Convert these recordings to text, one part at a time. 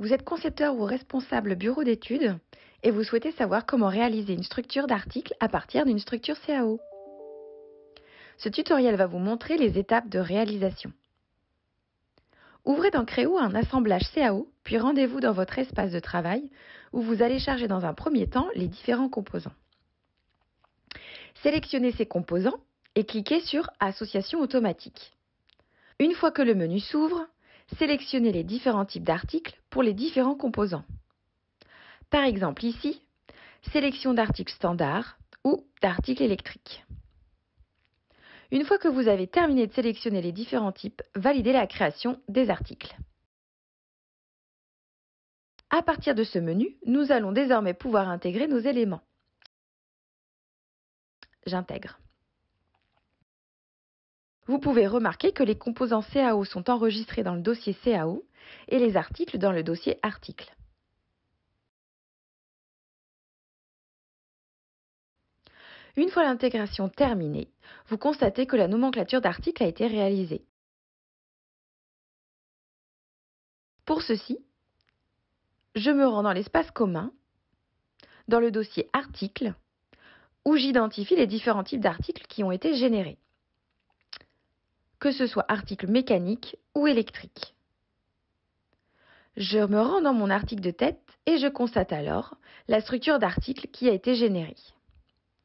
Vous êtes concepteur ou responsable bureau d'études et vous souhaitez savoir comment réaliser une structure d'article à partir d'une structure CAO. Ce tutoriel va vous montrer les étapes de réalisation. Ouvrez dans Créo un assemblage CAO, puis rendez-vous dans votre espace de travail où vous allez charger dans un premier temps les différents composants. Sélectionnez ces composants et cliquez sur Association automatique. Une fois que le menu s'ouvre, sélectionnez les différents types d'articles pour les différents composants. Par exemple ici, sélection d'articles standard ou d'articles électriques. Une fois que vous avez terminé de sélectionner les différents types, validez la création des articles. À partir de ce menu, nous allons désormais pouvoir intégrer nos éléments. J'intègre. Vous pouvez remarquer que les composants CAO sont enregistrés dans le dossier CAO et les articles dans le dossier articles. Une fois l'intégration terminée, vous constatez que la nomenclature d'articles a été réalisée. Pour ceci, je me rends dans l'espace commun, dans le dossier articles, où j'identifie les différents types d'articles qui ont été générés, que ce soit articles mécaniques ou électriques. Je me rends dans mon article de tête et je constate alors la structure d'article qui a été générée.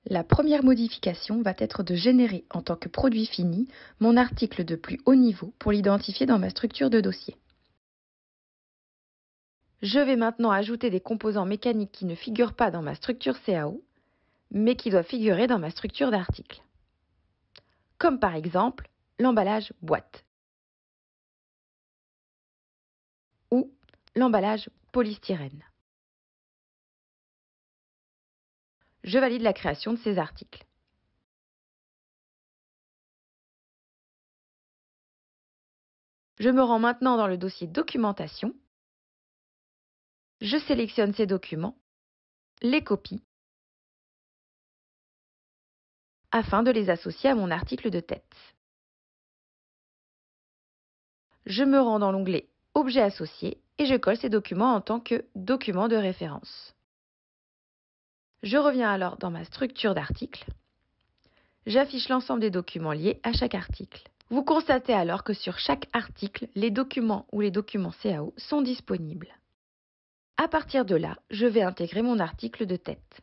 La première modification va être de générer en tant que produit fini mon article de plus haut niveau pour l'identifier dans ma structure de dossier. Je vais maintenant ajouter des composants mécaniques qui ne figurent pas dans ma structure CAO, mais qui doivent figurer dans ma structure d'article. Comme par exemple l'emballage boîte ou l'emballage polystyrène. Je valide la création de ces articles. Je me rends maintenant dans le dossier documentation. Je sélectionne ces documents, les copie, afin de les associer à mon article de tête. Je me rends dans l'onglet Objets associés et je colle ces documents en tant que document de référence. Je reviens alors dans ma structure d'article. J'affiche l'ensemble des documents liés à chaque article. Vous constatez alors que sur chaque article, les documents ou les documents CAO sont disponibles. À partir de là, je vais intégrer mon article de tête.